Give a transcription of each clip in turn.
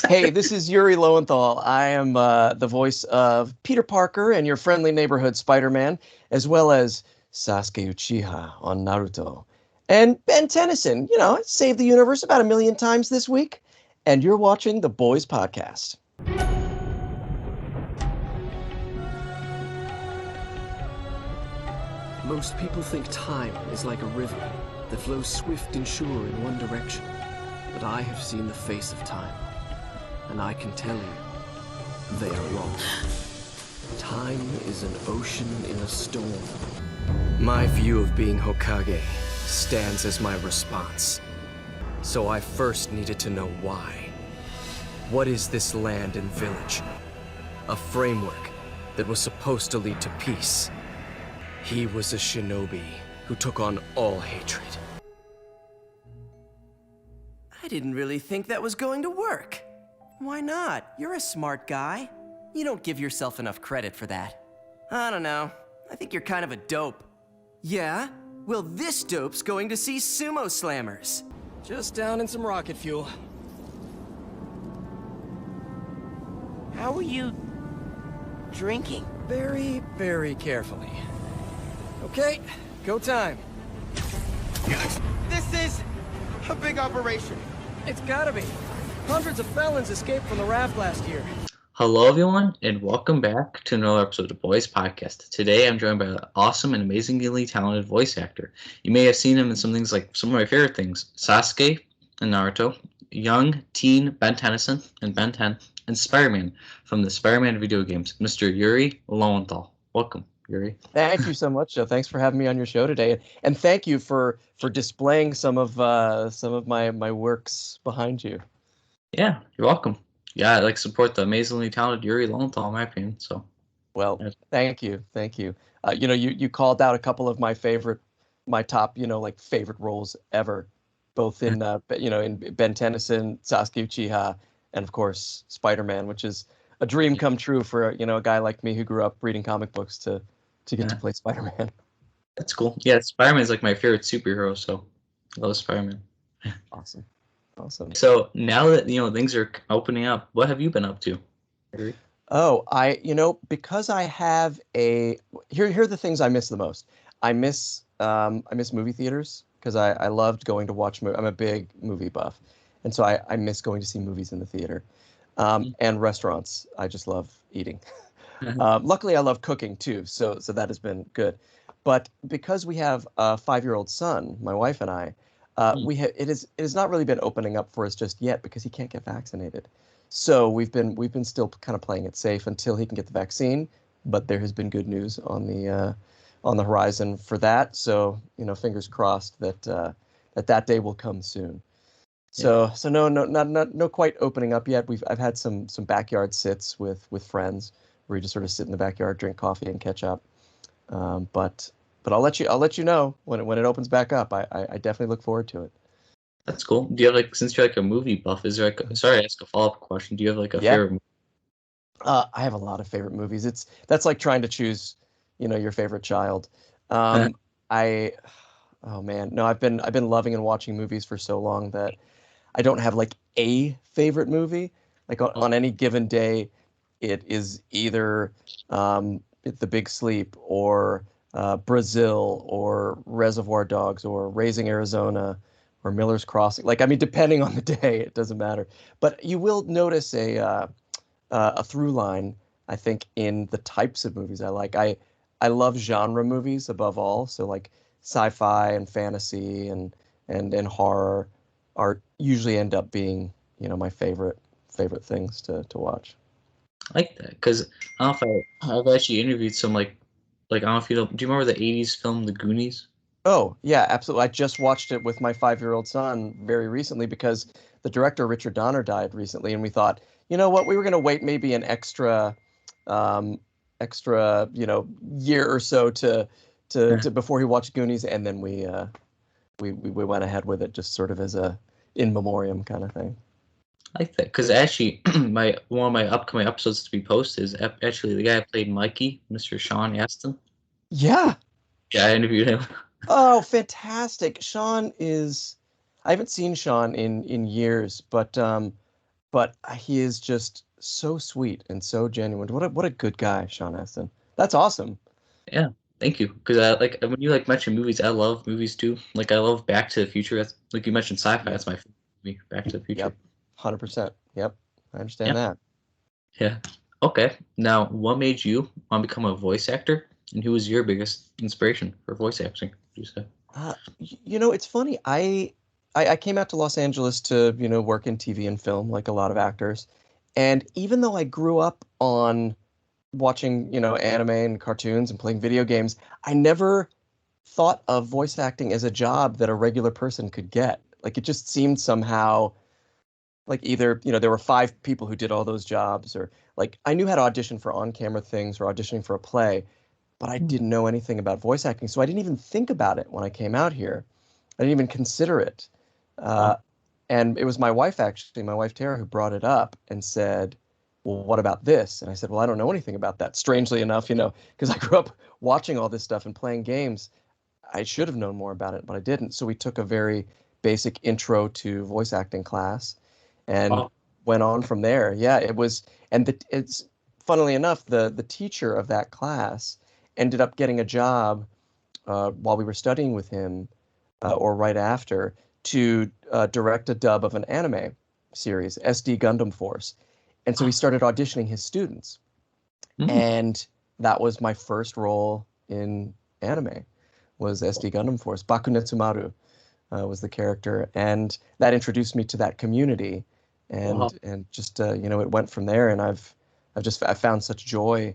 Hey, this is Yuri Lowenthal. I am the voice of Peter Parker and your friendly neighborhood Spider-Man, as well as Sasuke Uchiha on Naruto. And Ben Tennyson, saved the universe about 1 million times this week. And you're watching the Boys Podcast. Most people think time is like a river that flows swift and sure in one direction. But I have seen the face of time, and I can tell you, they are wrong. Time is an ocean in a storm. My view of being Hokage stands as my response. So I first needed to know why. What is this land and village? A framework that was supposed to lead to peace. He was a shinobi who took on all hatred. I didn't really think that was going to work. Why not? You're a smart guy. You don't give yourself enough credit for that. I don't know. I think you're kind of a dope. Yeah? Well, this dope's going to see sumo slammers. Just down in some rocket fuel. How are you drinking? Very, very carefully. Okay, go time. This is a big operation. It's gotta be. Hundreds of felons escaped from the raft last year. Hello, everyone, and welcome back to another episode of the Boys Podcast. Today, I'm joined by an awesome and amazingly talented voice actor. You may have seen him in some things like some of my favorite things: Sasuke in Naruto, young teen Ben Tennyson in Ben 10, and Spider-Man from the Spider-Man video games, Mr. Yuri Lowenthal. Welcome, Yuri. Thank you so much, Joe. Thanks for having me on your show today, and thank you for displaying some of my works behind you. Yeah, you're welcome. Yeah, I like support the amazingly talented Yuri Lowenthal, in my opinion. So, well, thank you. You called out a couple of my top, favorite roles ever, both in in Ben Tennyson, Sasuke Uchiha, and of course Spider-Man, which is a dream come true for a guy like me who grew up reading comic books to get to play Spider-Man. That's cool. Yeah, Spider-Man is like my favorite superhero, so I love Spider-Man. Awesome. So now that things are opening up, what have you been up to? Oh, because I have here are the things I miss the most. I miss movie theaters because I loved going to watch movies. I'm a big movie buff, and so I miss going to see movies in the theater. And restaurants. I just love eating. Luckily, I love cooking too, so that has been good. But because we have a 5-year-old son, my wife and I, it has not really been opening up for us just yet because he can't get vaccinated. So we've been still kind of playing it safe until he can get the vaccine. But there has been good news on the horizon for that. So fingers crossed that that day will come soon. So no quite opening up yet. I've had some backyard sits with friends where you just sort of sit in the backyard, drink coffee, and catch up. But I'll let you know when it opens back up. I definitely look forward to it. That's cool. Do you have since you're a movie buff, is there sorry to ask a follow-up question. Do you have a favorite movie? I have a lot of favorite movies. That's like trying to choose, your favorite child. Oh man, no, I've been loving and watching movies for so long that I don't have a favorite movie. On any given day, it is either The Big Sleep or Brazil or Reservoir Dogs or Raising Arizona or Miller's Crossing. Depending on the day, it doesn't matter. But you will notice a through line, I think, in the types of movies I like. I love genre movies above all. So sci-fi and fantasy and horror usually end up being my favorite things to watch. I like that because I don't know if I've actually interviewed some I don't know if do you remember the 80s film The Goonies? Oh, yeah, absolutely. I just watched it with my 5-year-old son very recently because the director, Richard Donner, died recently. And we thought, you know what, we were going to wait maybe an extra year or so to before he watched Goonies. And then we went ahead with it just sort of as a in memoriam kind of thing. I like that because actually one of my upcoming episodes to be posted is actually the guy who played Mikey, Mr. Sean Astin. Yeah, I interviewed him. Oh, fantastic! I haven't seen Sean in years, but but he is just so sweet and so genuine. What a good guy, Sean Astin. That's awesome. Yeah, thank you. Because I like when you like mention movies, I love movies too. Like I love Back to the Future. That's like you mentioned sci-fi. Yep. That's my favorite movie, Back to the Future. Yep. 100%. Yep. I Yeah, understand that. yeah. Okay. Now, what made you want to become a voice actor, and who was your biggest inspiration for voice acting? Would you say? It's funny. I came out to Los Angeles to, work in TV and film like a lot of actors. And even though I grew up on watching, anime and cartoons and playing video games, I never thought of voice acting as a job that a regular person could get. Like it just seemed somehow like either, there were five people who did all those jobs, or like I knew how to audition for on-camera things or auditioning for a play, but I didn't know anything about voice acting. So I didn't even think about it when I came out here. I didn't even consider it. Uh, Wow. and it was my wife, actually, my wife Tara, who brought it up and said, "Well, what about this?" And I said, "Well, I don't know anything about that." Strangely enough, because I grew up watching all this stuff and playing games, I should have known more about it, but I didn't. So we took a very basic intro to voice acting class and Wow. went on from there. Yeah, it was, and it's funnily enough, the teacher of that class ended up getting a job while we were studying with him, or right after, to direct a dub of an anime series, SD Gundam Force. And so he started auditioning his students. Mm. And that was my first role in anime, was SD Gundam Force. Bakunetsumaru was the character. And that introduced me to that community. Wow. And just, it went from there. And I found such joy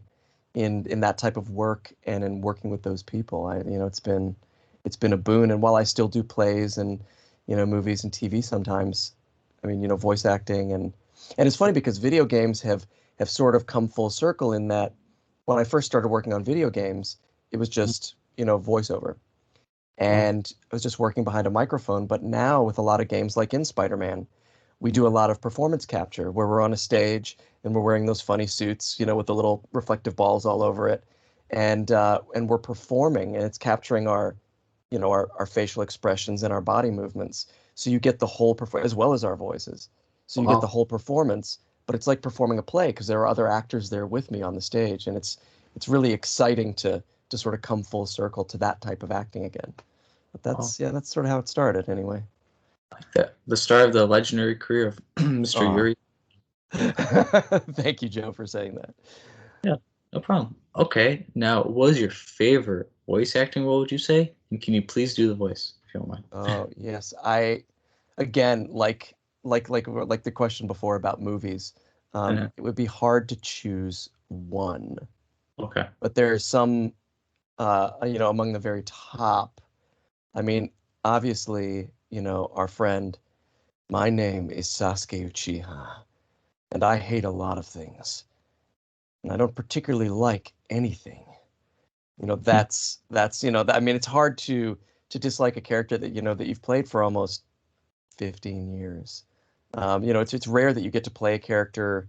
in that type of work and in working with those people. It's been a boon. And while I still do plays and movies and TV sometimes, I mean, voice acting and it's funny because video games have sort of come full circle in that when I first started working on video games, it was just voiceover, Wow. and I was just working behind a microphone. But now with a lot of games like in Spider-Man, we do a lot of performance capture where we're on a stage and we're wearing those funny suits, with the little reflective balls all over it, and we're performing, and it's capturing our facial expressions and our body movements. So you get the whole as well as our voices. So you get the Wow. whole performance, but it's like performing a play because there are other actors there with me on the stage, and it's really exciting to sort of come full circle to that type of acting again. But Wow. that's sort of how it started anyway. The start of the legendary career of Mr. Oh, Yuri. thank you, Joe, for saying that. Yeah, no problem. Okay, now what was your favorite voice acting role, would you say? And can you please do the voice, if you don't mind? Oh, yes. Again, like the question before about movies, Uh, it would be hard to choose one, okay. but there are some, among the very top. I mean, obviously, our friend, my name is Sasuke Uchiha, and I hate a lot of things, and I don't particularly like anything. I mean, it's hard to dislike a character that you've played for almost 15 years. It's rare that you get to play a character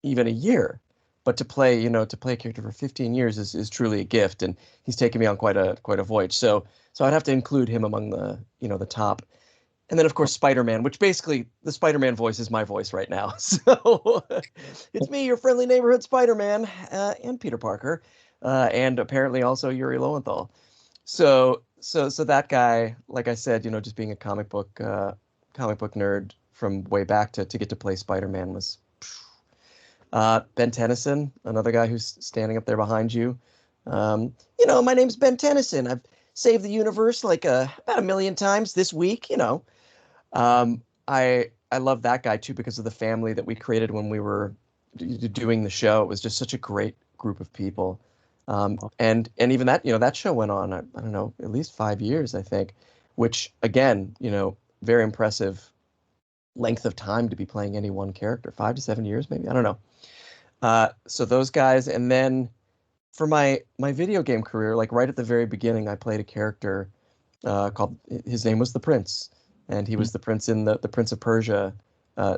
even a year, but to play a character for 15 years is truly a gift, and he's taken me on quite a voyage. So I'd have to include him among the top. And then of course Spider-Man, which basically the Spider-Man voice is my voice right now. So it's me, your friendly neighborhood Spider-Man, and Peter Parker, and apparently also Yuri Lowenthal. So that guy, like I said, just being a comic book nerd from way back to get to play Spider-Man was Ben Tennyson, another guy who's standing up there behind you. My name's Ben Tennyson. I've saved the universe like about a million times this week. I love that guy too because of the family that we created when we were doing the show. It was just such a great group of people. And even that show went on, I don't know, at least 5 years, I think, which again, very impressive length of time to be playing any one character. 5 to 7 years, maybe. I don't know. So those guys, and then for my video game career, like right at the very beginning, I played a character called, his name was the Prince, and he was the prince in the Prince of Persia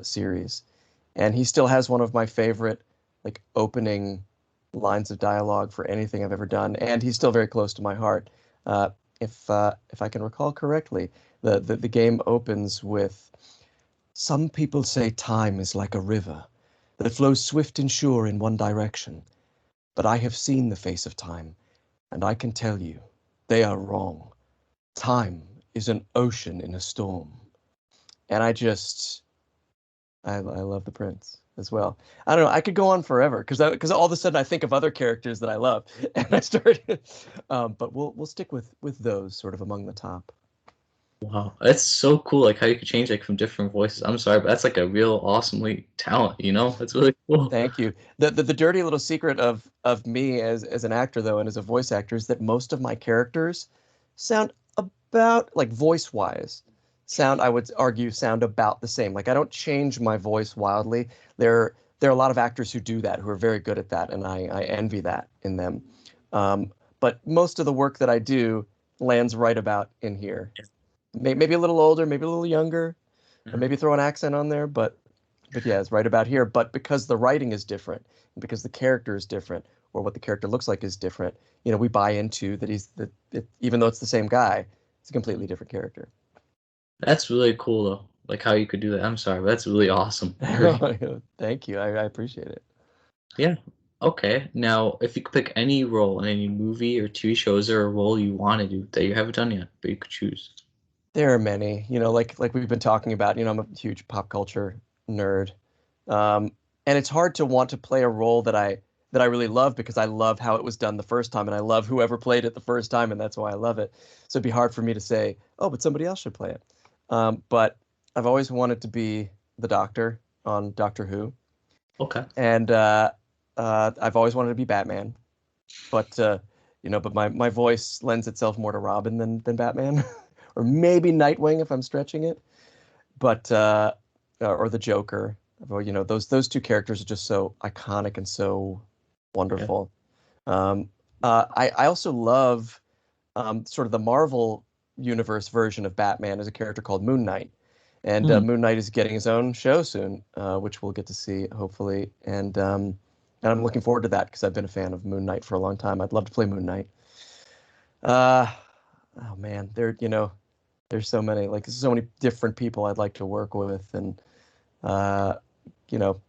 series, and he still has one of my favorite like opening lines of dialogue for anything I've ever done, and he's still very close to my heart. If I can recall correctly, the game opens with Some people say time is like a river that flows swift and sure in one direction, but I have seen the face of time, and I can tell you, they are wrong. Time is an ocean in a storm. And I love the prince as well. I don't know. I could go on forever because all of a sudden I think of other characters that I love, and I started. But we'll stick with those sort of among the top. Wow, that's so cool! Like how you could change like from different voices. I'm sorry, but that's like a real awesomely talent. You know, that's really cool. Thank you. The dirty little secret of me as an actor though, and as a voice actor, is that most of my characters sound about like voice wise. I would argue, sound about the same. Like I don't change my voice wildly. There are a lot of actors who do that, who are very good at that, and I envy that in them. But most of the work that I do lands right about in here. Maybe a little older, maybe a little younger, or maybe throw an accent on there, but yeah, it's right about here. But because the writing is different, and because the character is different, or what the character looks like is different, we buy into that even though it's the same guy, it's a completely different character. That's really cool though. Like how you could do that. I'm sorry, but that's really awesome. Yuri. Thank you. I appreciate it. Yeah. Okay. Now, if you could pick any role in any movie or TV show, is there a role you want to do that you haven't done yet, but you could choose? There are many, like we've been talking about, I'm a huge pop culture nerd. And it's hard to want to play a role that I really love because I love how it was done the first time and I love whoever played it the first time and that's why I love it. So it'd be hard for me to say, oh, but somebody else should play it. But I've always wanted to be the Doctor on Doctor Who, Okay. and I've always wanted to be Batman. But my voice lends itself more to Robin than Batman, or maybe Nightwing if I'm stretching it. But or the Joker. Well, those two characters are just so iconic and so wonderful. I also love sort of the Marvel universe version of Batman as a character called Moon Knight. And Moon Knight is getting his own show soon, which we'll get to see hopefully. And I'm looking forward to that because I've been a fan of Moon Knight for a long time. I'd love to play Moon Knight. Uh, oh man, there's so many different people I'd like to work with, and uh, you know,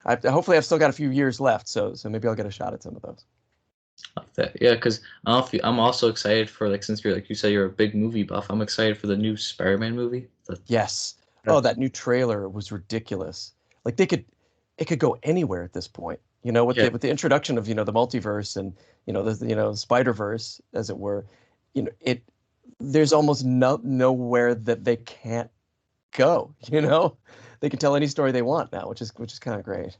hopefully I've still got a few years left, so maybe I'll get a shot at some of those. Like that. Yeah, because I don't know if I'm also excited for like since you're like you said you're a big movie buff. I'm excited for the new Spider-Man movie. Yes. Oh, that new trailer was ridiculous. Like it could go anywhere at this point. With Yeah. the introduction of the multiverse and the Spider-Verse as it were, it there's almost nowhere that they can't go. They can tell any story they want now, which is kind of great.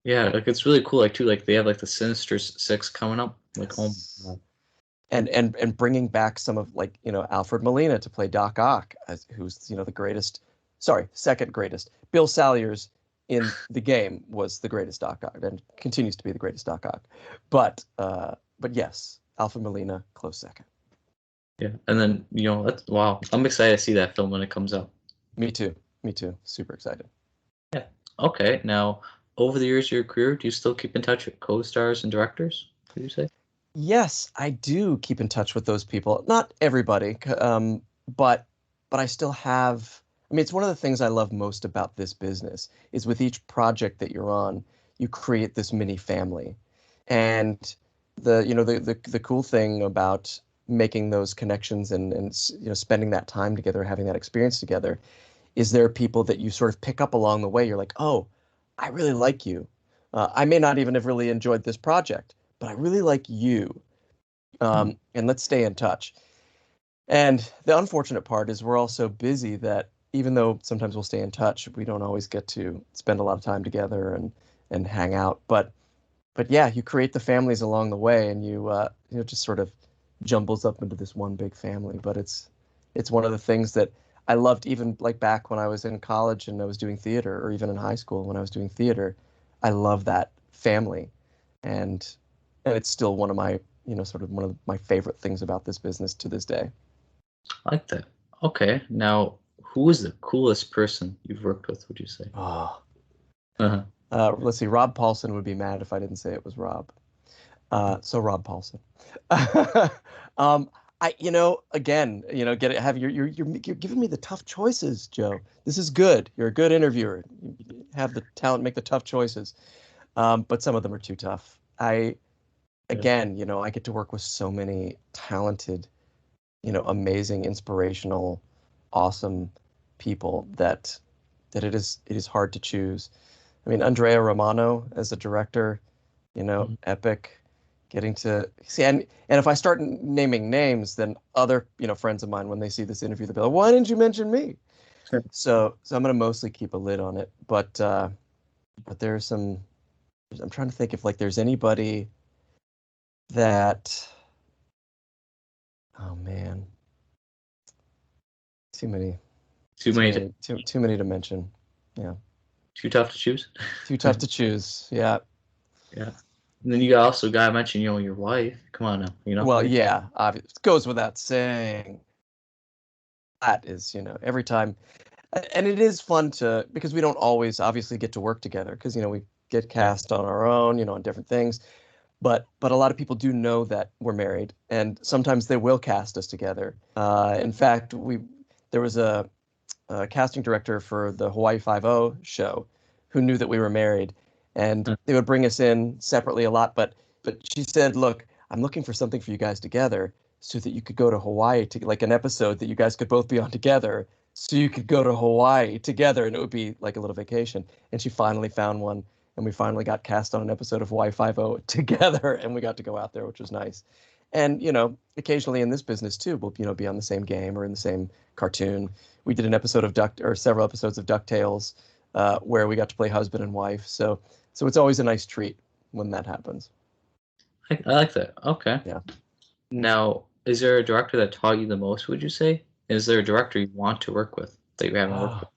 Yeah, like it's really cool. Like too, like they have like the Sinister Six coming up. Like oh Yes. my God. And bringing back some of Alfred Molina to play Doc Ock, who's the greatest, sorry, second greatest. Bill Salyers in the game was the greatest Doc Ock and continues to be the greatest Doc Ock. But yes, Alfred Molina close second. Yeah, and then that's wow. I'm excited to see that film when it comes out. Me too. Me too. Super excited. Yeah. Okay. Now, over the years of your career, do you still keep in touch with co-stars and directors? Would you say? Yes, I do keep in touch with those people. Not everybody, but I still have. I mean, it's one of the things I love most about this business is with each project that you're on, you create this mini family, and the cool thing about making those connections and spending that time together, having that experience together, is there are people that you sort of pick up along the way. You're like, oh, I really like you. I may not even have really enjoyed this project, but I really like you. And let's stay in touch. And the unfortunate part is we're all so busy that even though sometimes we'll stay in touch, we don't always get to spend a lot of time together and hang out. But yeah, you create the families along the way, and just sort of jumbles up into this one big family. But it's one of the things that I loved even like back when I was in college and I was doing theater, or even in high school when I was doing theater. I love that family, and it's still one of my sort of one of my favorite things about this business to this day. I like that. Okay. Now, who is the coolest person you've worked with? Would you say? Oh, Uh-huh. let's see. Rob Paulson would be mad if I didn't say it was Rob. So Rob Paulson. um, again, get it. You're giving me the tough choices, Joe. This is good. You're a good interviewer. You have the talent, make the tough choices. But some of them are too tough. Again, I get to work with so many talented, amazing, inspirational, awesome people that it is hard to choose. I mean, Andrea Romano as a director, epic. Getting to see, and if I start naming names, then other friends of mine, when they see this interview, they'll be like, "Why didn't you mention me?" Sure. So I'm gonna mostly keep a lid on it, but there's some. I'm trying to think if there's anybody that. Oh man, too many. Too many. Too many to mention. Yeah. Too tough to choose. Too tough to choose. Yeah. Yeah. And then you also gotta mention, your wife. Come on now, Well, yeah, obviously, it goes without saying. That is, every time, and it is fun because we don't always obviously get to work together because we get cast on our own, on different things. But a lot of people do know that we're married, and sometimes they will cast us together. In fact, there was a casting director for the Hawaii Five-0 show who knew that we were married, and they would bring us in separately a lot. But she said, "Look, I'm looking for something for you guys together so that you could go to Hawaii to like an episode that you guys could both be on together, so you could go to Hawaii together, and it would be like a little vacation." And she finally found one, and we finally got cast on an episode of Hawaii Five-0 together, and we got to go out there, which was nice. And occasionally in this business too, we'll be on the same game or in the same cartoon. We did an episode of several episodes of DuckTales, where we got to play husband and wife. So it's always a nice treat when that happens. I like that. Okay. Yeah. Now, is there a director that taught you the most, would you say? Is there a director you want to work with that you haven't worked with?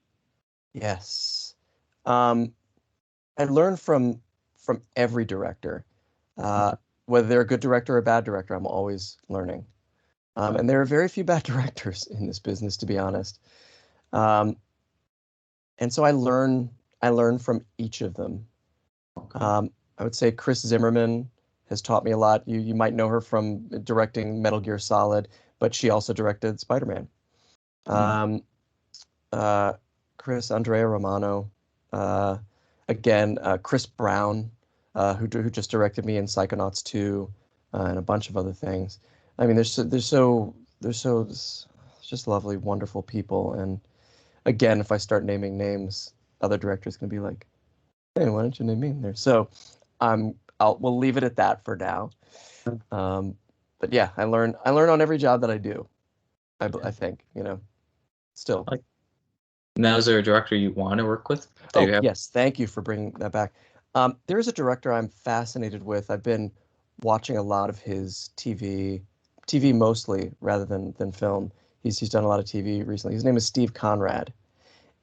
Yes. I learn from every director. Whether they're a good director or a bad director, I'm always learning. And there are very few bad directors in this business, to be honest. And so I learn from each of them. I would say Chris Zimmerman has taught me a lot. You might know her from directing Metal Gear Solid, but she also directed Spider-Man. Andrea Romano, again, Chris Brown, who just directed me in Psychonauts 2, and a bunch of other things. I mean, there's just lovely, wonderful people. And again, if I start naming names, other directors can be like, "Hey, why don't you name me in there?" So we'll leave it at that for now. But yeah, I learn on every job that I do. I think, still. Now, is there a director you want to work with? Yes, thank you for bringing that back. There is a director I'm fascinated with. I've been watching a lot of his TV mostly rather than film. He's done a lot of TV recently. His name is Steve Conrad,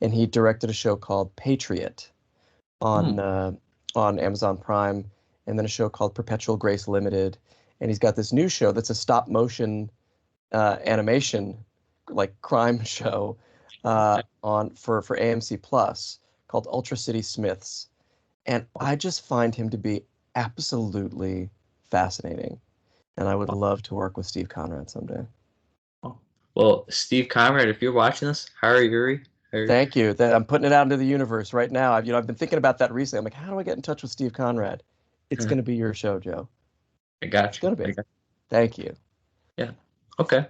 and he directed a show called Patriot on Amazon Prime, and then a show called Perpetual Grace Limited. And he's got this new show that's a stop motion animation, like crime show, for AMC Plus called Ultra City Smiths. And I just find him to be absolutely fascinating. And I would love to work with Steve Conrad someday. Well, Steve Conrad, if you're watching this, hire Yuri. Thank you. I'm putting it out into the universe right now. I've been thinking about that recently. I'm like, how do I get in touch with Steve Conrad? It's going to be your show, Joe. I got you. It's going to be. Thank you. Yeah. Okay.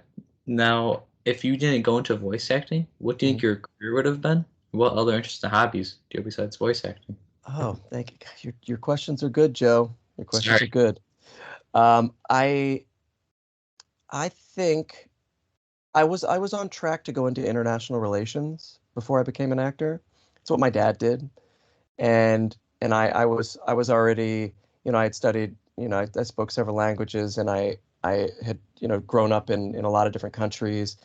Now, if you didn't go into voice acting, what do you think your career would have been? What other interests and hobbies do you have besides voice acting? Oh, thank you. Your questions are good, Joe. Your questions are good. I think I was on track to go into international relations before I became an actor. It's what my dad did, and I was already, I had studied, I spoke several languages, and I had grown up in a lot of different countries,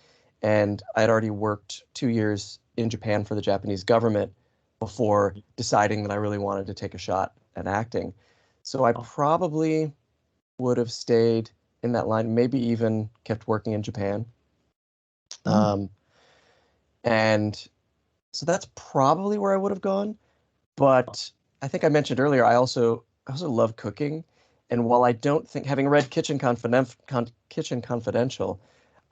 and I had already worked 2 years in Japan for the Japanese government before deciding that I really wanted to take a shot at acting. So I probably would have stayed in that line, maybe even kept working in Japan. And so that's probably where I would have gone. But I think I mentioned earlier, I also love cooking. And while I don't think, having read Kitchen Confidential,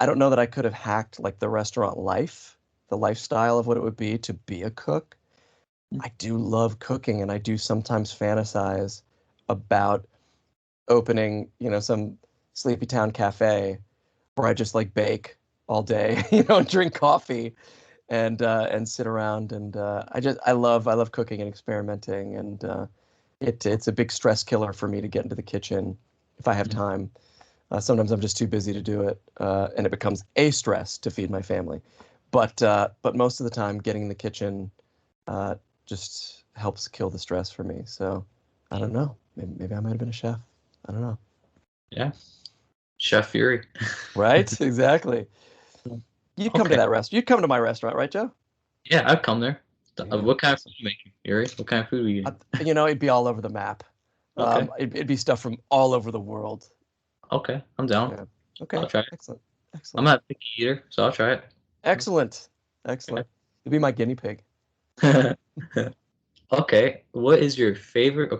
I don't know that I could have hacked like the restaurant life, the lifestyle of what it would be to be a cook. I do love cooking, and I do sometimes fantasize about opening, some sleepy town cafe where I just like bake all day, and drink coffee and sit around and I love cooking and experimenting and it's a big stress killer for me to get into the kitchen if I have time. Sometimes I'm just too busy to do it, and it becomes a stress to feed my family. But most of the time, getting in the kitchen uh, just helps kill the stress for me. So I don't know. Maybe I might have been a chef. I don't know. Yeah, Chef Yuri. Right? Exactly. You'd come to Okay. that restaurant. You'd come to my restaurant, right, Joe? Yeah, I've come there. Yeah. What kind of food you making, Yuri? What kind of food are you eating? It'd be all over the map. Okay. It'd be stuff from all over the world. Okay. I'm down. Yeah. I'll Okay. try it. Excellent. I'm Excellent. not a picky eater, so I'll try Excellent. Excellent. You'll be my guinea pig. it. Okay. What is your favorite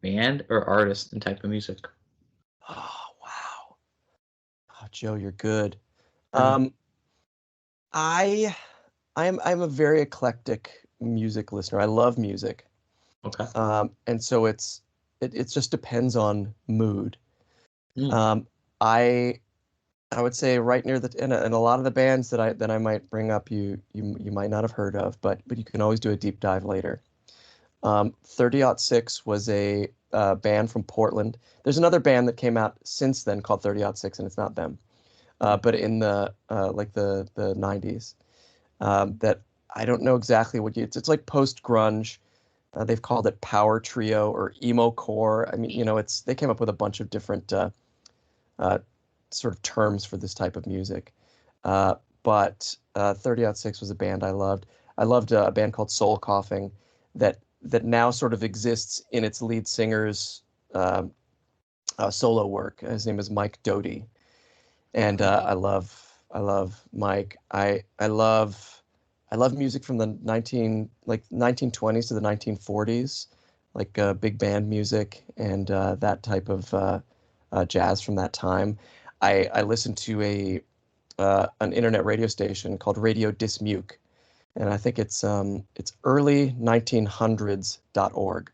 band or artist and type of music? Oh, wow. Oh, Joe, you're good. Uh, Um, I I'm a very eclectic music listener. I love music. okay. And so it just depends on mood. Mm, Um, I I would say right near the and a lot of the bands that I might bring up you might not have heard of, but you can always do a deep dive later. 30 was a band from Portland. There's another band that came out since then called 30 and it's not them. But in the like the 90s, that I don't know exactly it's like post grunge. They've called it power trio or emo core. I mean, it's they came up with a bunch of different uh, sort of terms for this type of music. But 30 was a band I loved. I loved a band called Soul Coughing that now sort of exists in its lead singer's um solo work. His name is Mike Doty, and I love Mike. I love music from the 1920s to the 1940s, like big band music and that type of jazz from that time. I listened to a an internet radio station called Radio Dismuke, and I think it's early 1900s.org,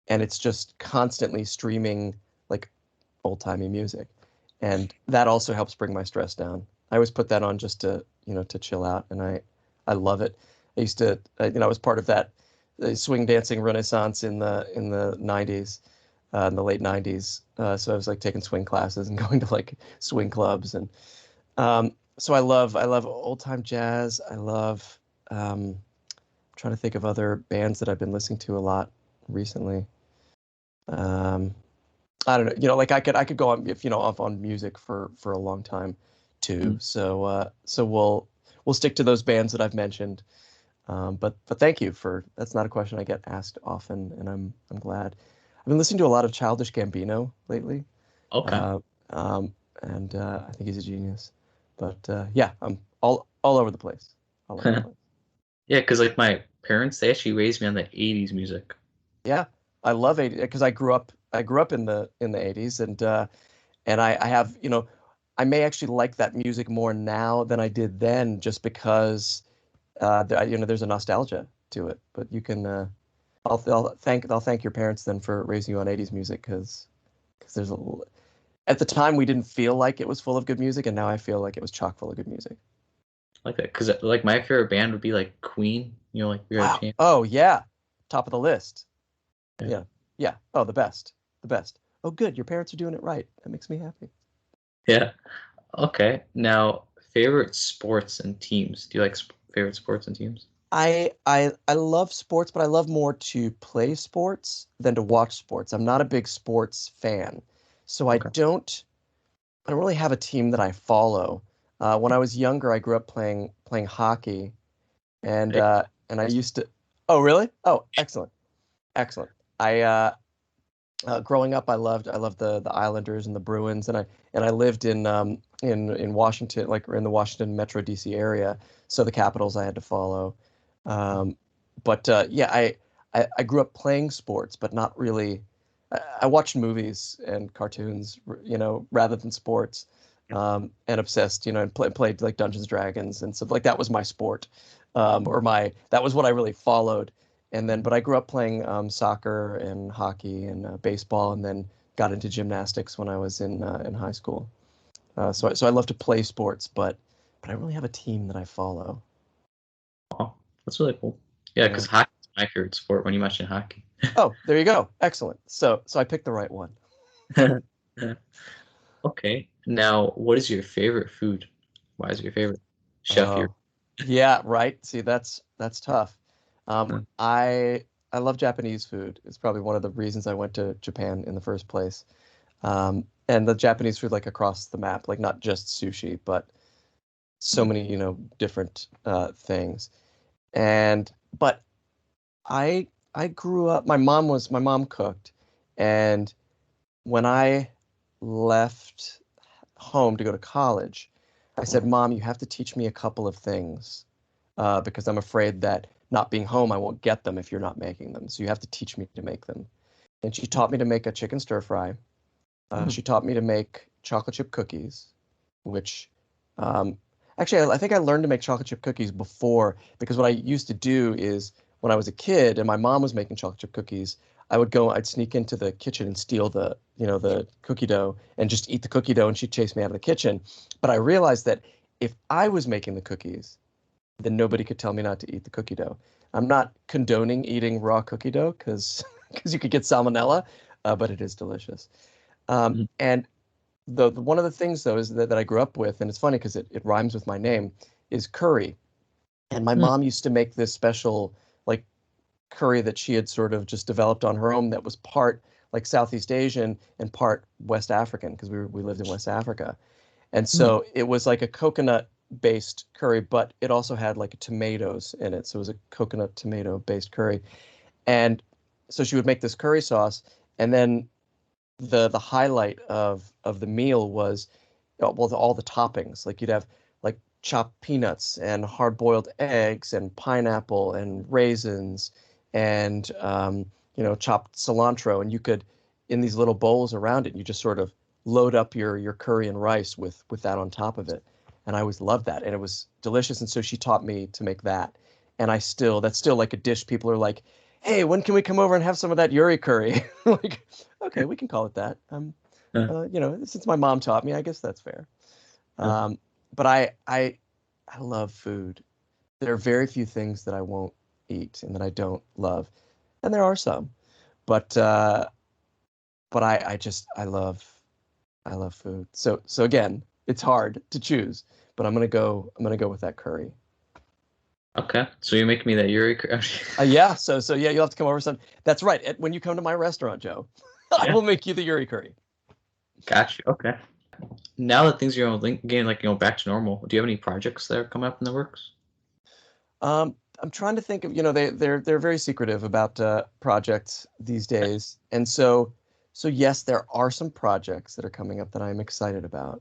and it's just constantly streaming like old-timey music, and that also helps bring my stress down. I always put that on just to chill out, and I love it. I used to I was part of that swing dancing renaissance in the 90s, in the late 90s. So I was like taking swing classes and going to like swing clubs, and so I love old time jazz. I love trying to think of other bands that I've been listening to a lot recently. Um, I don't know, like I could go on if off on music for a long time too. mm. So we'll stick to those bands that I've mentioned. But thank you for that's not a question I get asked often, and I'm glad. I've been listening to a lot of Childish Gambino lately, Okay. uh, and I think he's a genius. But yeah, I'm all over the place, all over the place. Yeah, because like my parents, they actually raised me on the 80s music. Yeah, I love 80 because I grew up in the 80s, and I have I may actually like that music more now than I did then, just because there's a nostalgia to it. But you can I'll thank your parents then for raising you on 80s music because at the time we didn't feel like it was full of good music, and now I feel like it was chock full of good music. Like that, because like my favorite band would be like Queen. Like we are Wow. champ. Oh yeah, top of the list. Yeah. Yeah, yeah. Oh, the best, the best. Oh, good. Your parents are doing it right. That makes me happy. Yeah. Okay. Now, favorite sports and teams. Do you like favorite sports and teams? I love sports, but I love more to play sports than to watch sports. I'm not a big sports fan, so I Okay. don't really have a team that I follow. When I was younger, I grew up playing hockey, and Hey, uh, and I used to. Oh, really? Oh, excellent, excellent. Growing up, I loved the Islanders and the Bruins, and I lived in Washington, like in the Washington Metro DC area, so the Capitals I had to follow. Um, but yeah, I grew up playing sports, but not really. I watched movies and cartoons, rather than sports. and obsessed, and played like Dungeons and Dragons and stuff like that was my sport, that was what I really followed. And then, but I grew up playing soccer and hockey and baseball, and then got into gymnastics when I was in high school. So I love to play sports, but I don't really have a team that I follow. Oh, that's really cool. Yeah, because hockey is my favorite sport when you mention hockey. Oh, there you go. Excellent. So I picked the right one. Okay. Now, what is your favorite food? Why is it your favorite? Chef Yuri. Yeah, right. See, that's tough. I love Japanese food. It's probably one of the reasons I went to Japan in the first place. And the Japanese food, like across the map, like not just sushi, but so many, different things. But I grew up. My mom cooked, and when I left home to go to college, I said, "Mom, you have to teach me a couple of things, because I'm afraid that not being home, I won't get them if you're not making them. So you have to teach me to make them." And she taught me to make a chicken stir fry. She taught me to make chocolate chip cookies, which actually I think I learned to make chocolate chip cookies before, because what I used to do is when I was a kid and my mom was making chocolate chip cookies, I'd sneak into the kitchen and steal the cookie dough and just eat the cookie dough, and she'd chase me out of the kitchen. But I realized that if I was making the cookies, then nobody could tell me not to eat the cookie dough. I'm not condoning eating raw cookie dough because you could get salmonella, but it is delicious. And the one of the things though is that I grew up with, and it's funny because it rhymes with my name, is curry. And my mom used to make this special like curry that she had sort of just developed on her own that was part like Southeast Asian and part West African, because we lived in West Africa. And so it was like a coconut based curry, but it also had like tomatoes in it. So it was a coconut tomato based curry. And so she would make this curry sauce, and then the highlight of the meal was, well, all the toppings. Like you'd have like chopped peanuts and hard boiled eggs and pineapple and raisins and chopped cilantro, and you could, in these little bowls around it, you just sort of load up your curry and rice with that on top of it. And I always loved that, and it was delicious. And so she taught me to make that, and that's still like a dish people are like, "Hey, when can we come over and have some of that YuriCurry?" Like, okay, we can call it that. Since my mom taught me, I guess that's fair. But I love food. There are very few things that I won't eat and that I don't love, and there are some, but I love food. So again, it's hard to choose, but I'm gonna go with that curry. Okay, so you make me that YuriCurry. Yeah. So yeah, you'll have to come over some. That's right. When you come to my restaurant, Joe, I will make you the YuriCurry. Gotcha. Okay. Now that things are getting back to normal, do you have any projects that are coming up in the works? I'm trying to think of, they're very secretive about projects these days, and so yes, there are some projects that are coming up that I'm excited about.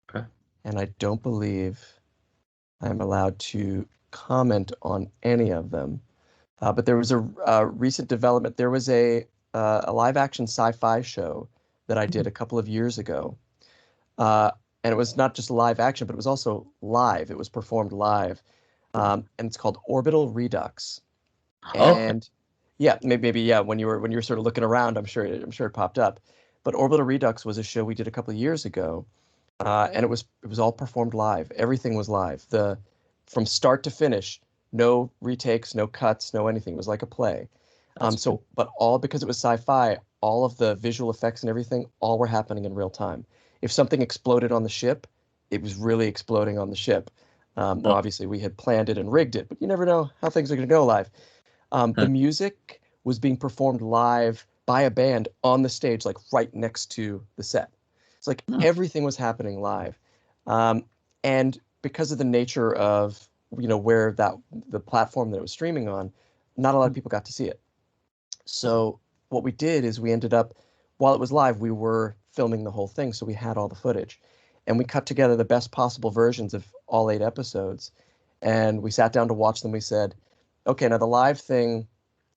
Okay. And I don't believe I'm allowed to comment on any of them. But there was a recent development. There was a live action sci-fi show that I did a couple of years ago. And it was not just live action, but it was also live. It was performed live. And it's called Orbital Redux. And yeah, maybe yeah, when you were sort of looking around, I'm sure it popped up. But Orbital Redux was a show we did a couple of years ago. And it was all performed live. Everything was live. From start to finish, no retakes, no cuts, no anything. It was like a play. But all because it was sci-fi, all of the visual effects and everything, all were happening in real time. If something exploded on the ship, it was really exploding on the ship. Now, obviously, we had planned it and rigged it, but you never know how things are going to go live. The music was being performed live by a band on the stage, like right next to the set. It's like everything was happening live. And because of the nature of, where the platform that it was streaming on, not a lot of people got to see it. So what we did is we ended up, while it was live, we were filming the whole thing. So we had all the footage, and we cut together the best possible versions of all 8 episodes. And we sat down to watch them. We said, okay, now the live thing,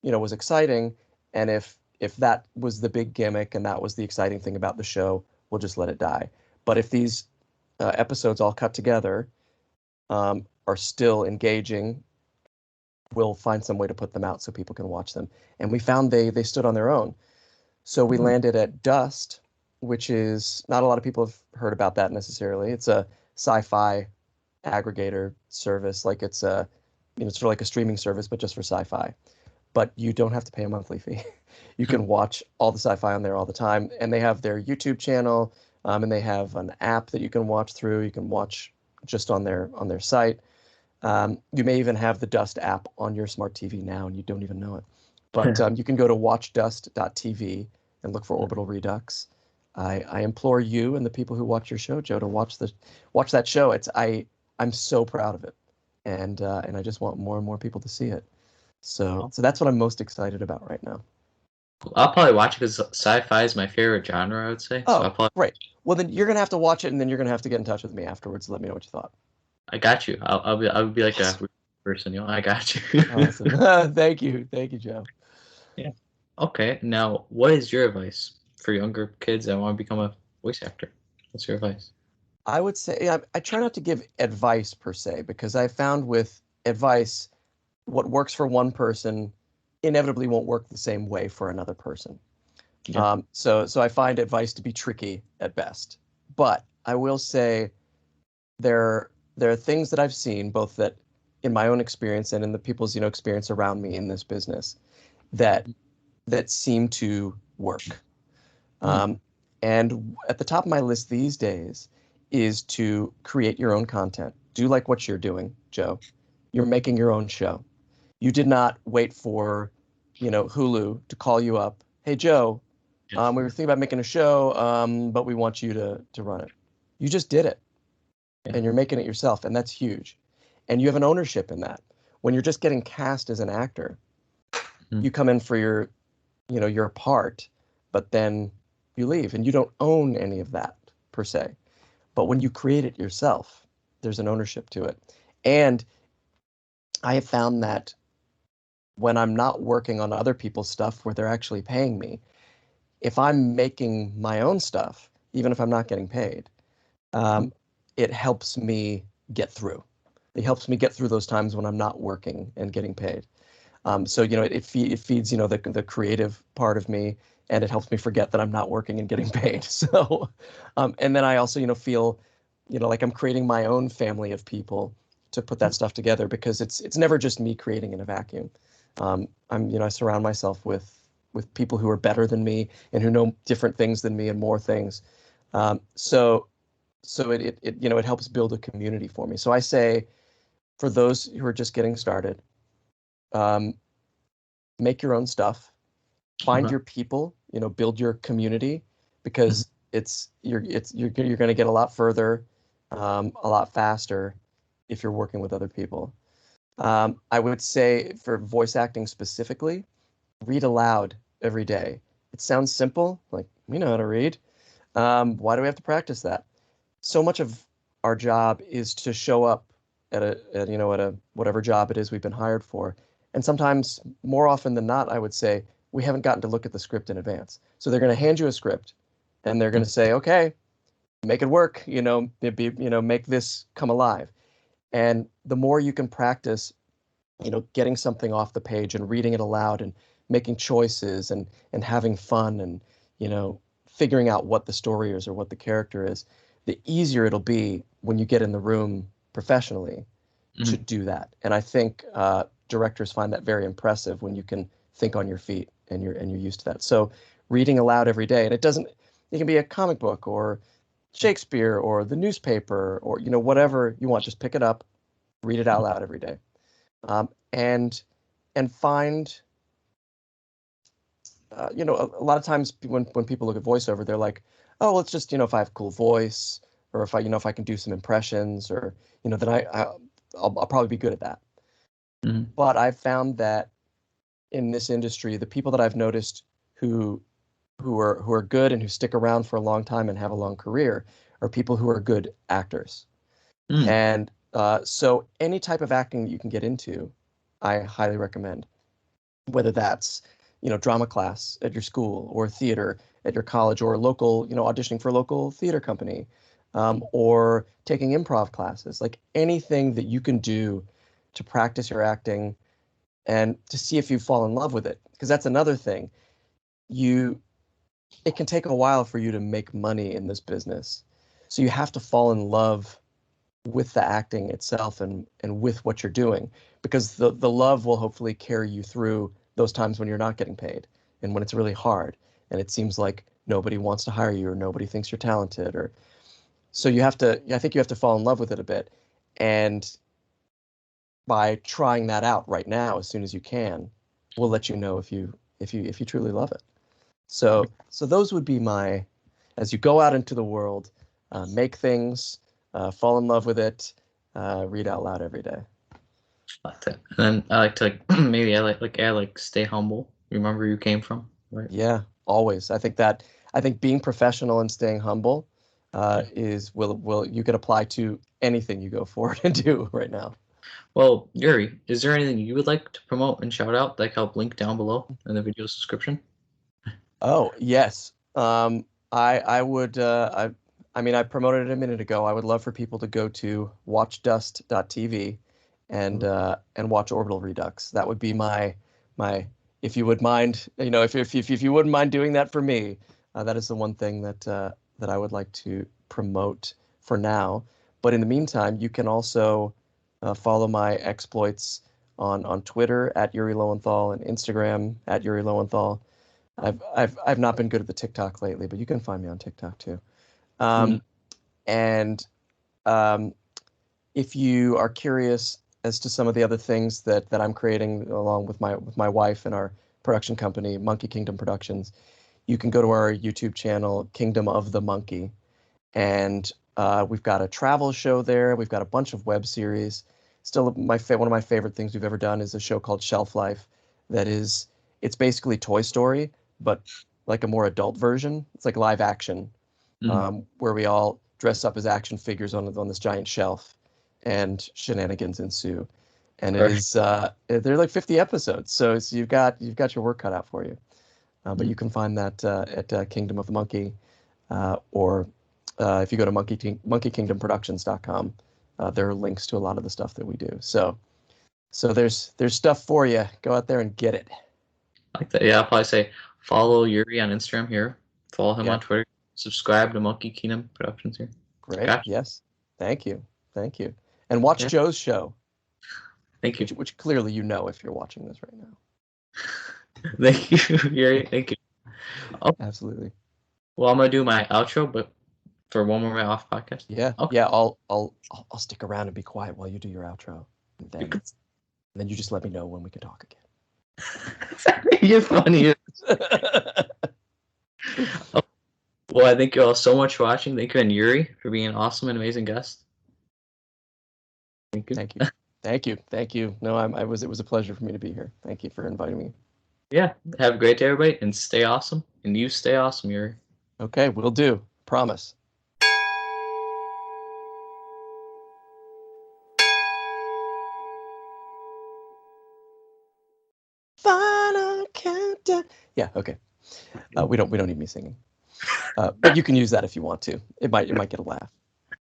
was exciting. And if that was the big gimmick and that was the exciting thing about the show, we'll just let it die. But if these episodes all cut together are still engaging, we'll find some way to put them out so people can watch them. And we found they stood on their own. So we landed at Dust, which is not a lot of people have heard about that necessarily. It's a sci-fi aggregator service. Like it's a, it's sort of like a streaming service, but just for sci-fi. But you don't have to pay a monthly fee. You can watch all the sci-fi on there all the time. And they have their YouTube channel, and they have an app that you can watch through. You can watch just on their site. You may even have the Dust app on your smart TV now, and you don't even know it. But you can go to watchdust.tv and look for Orbital Redux. I implore you and the people who watch your show, Joe, to watch that show. I'm so proud of it, and I just want more and more people to see it. So that's what I'm most excited about right now. I'll probably watch it because sci-fi is my favorite genre, I would say. Oh, so I'll probably... right. Well, then you're gonna have to watch it, and then you're gonna have to get in touch with me afterwards to let me know what you thought. I got you. I'll be like a person, I got you. Awesome. Thank you, Joe. Yeah. Okay. Now, what is your advice for younger kids that want to become a voice actor? What's your advice? I would say I try not to give advice per se, because I found with advice, what works for one person inevitably won't work the same way for another person. Yeah. So I find advice to be tricky at best. But I will say there are things that I've seen, both that in my own experience and in the people's experience around me in this business, that seem to work. And at the top of my list these days is to create your own content. Do like what you're doing, Joe. You're making your own show. You did not wait for, Hulu to call you up. Hey, Joe, we were thinking about making a show, but we want you to run it. You just did it, and you're making it yourself, and that's huge. And you have an ownership in that. When you're just getting cast as an actor, you come in for your part, but then you leave, and you don't own any of that per se. But when you create it yourself, there's an ownership to it. And I have found that when I'm not working on other people's stuff where they're actually paying me, if I'm making my own stuff, even if I'm not getting paid, it helps me get through. It helps me get through those times when I'm not working and getting paid. So it feeds the creative part of me, and it helps me forget that I'm not working and getting paid. So, and then I also feel like I'm creating my own family of people to put that stuff together, because it's never just me creating in a vacuum. I surround myself with people who are better than me and who know different things than me and more things. So it helps build a community for me. So I say, for those who are just getting started, make your own stuff, find your people, build your community, because you're going to get a lot further, a lot faster if you're working with other people. I would say for voice acting specifically, read aloud every day. It sounds simple, like we know how to read. Why do we have to practice that? So much of our job is to show up at a whatever job it is we've been hired for. And sometimes, more often than not, I would say, we haven't gotten to look at the script in advance. So they're going to hand you a script, and they're going to say, okay, make it work, make this come alive. And the more you can practice, getting something off the page and reading it aloud and making choices and having fun and, figuring out what the story is or what the character is, the easier it'll be when you get in the room professionally to do that. And I think directors find that very impressive when you can think on your feet and you're used to that. So reading aloud every day, and it can be a comic book or Shakespeare or the newspaper or whatever you want. Just pick it up, read it out loud every day, and find a lot of times when people look at voiceover, they're like, oh, well, it's just if I have a cool voice, or if I can do some impressions, or then I'll probably be good at that. But I've found that in this industry, the people that I've noticed who are good and who stick around for a long time and have a long career are people who are good actors. And so any type of acting that you can get into, I highly recommend, whether that's drama class at your school or theater at your college or local, auditioning for a local theater company, or taking improv classes, like anything that you can do to practice your acting and to see if you fall in love with it. Because that's another thing. It can take a while for you to make money in this business. So you have to fall in love with the acting itself and with what you're doing, because the love will hopefully carry you through those times when you're not getting paid and when it's really hard and it seems like nobody wants to hire you or nobody thinks you're talented. Or so I think you have to fall in love with it a bit, and by trying that out right now as soon as you can, we'll let you know if you truly love it. So those would be my, as you go out into the world, make things, fall in love with it, read out loud every day. Like that. And then I like to maybe I like stay humble. Remember where you came from, right? Yeah, always. I think being professional and staying humble is will you can apply to anything you go forward and do right now. Well, Yuri, is there anything you would like to promote and shout out that I'll link down below in the video description? Oh, yes. I would I mean I promoted it a minute ago. I would love for people to go to watchdust.tv and watch Orbital Redux. That would be my if you would mind, if you wouldn't mind doing that for me, that is the one thing that I would like to promote for now. But in the meantime, you can also follow my exploits on Twitter at Yuri Lowenthal and Instagram at Yuri Lowenthal. I've not been good at the TikTok lately, but you can find me on TikTok too. And if you are curious as to some of the other things that I'm creating along with my wife and our production company, Monkey Kingdom Productions, you can go to our YouTube channel, Kingdom of the Monkey, and we've got a travel show there. We've got a bunch of web series. Still, one of my favorite things we've ever done is a show called Shelf Life. It's basically Toy Story, but like a more adult version. It's like live action, where we all dress up as action figures on this giant shelf, and shenanigans ensue. And it is they're like 50 episodes, so you've got your work cut out for you. But you can find that at Kingdom of the Monkey, or if you go to monkeykingdomproductions.com, there are links to a lot of the stuff that we do. So there's stuff for you. Go out there and get it. Like that. Yeah, I'll probably say follow Yuri on Instagram here. Follow him Yeah. on Twitter. Subscribe to Monkey Kingdom Productions here. Great. Gosh. Yes. Thank you. And watch Joe's show. Thank you. Which clearly you know if you're watching this right now. Thank you, Yuri. Thank you. Oh, absolutely. Well, I'm gonna do my outro, but for one more off podcast. Yeah. Okay. Yeah. I'll stick around and be quiet while you do your outro, and then you just let me know when we can talk again. You're funny. Well, I thank you all so much for watching. Thank you, and Yuri, for being an awesome and amazing guest. Thank you. Thank you. No, it was a pleasure for me to be here. Thank you for inviting me. Yeah. Have a great day, everybody, and stay awesome. And you stay awesome, Yuri. Okay, will do. Promise. Final countdown. Yeah, okay. We don't need me singing. But you can use that if you want to. It might get a laugh.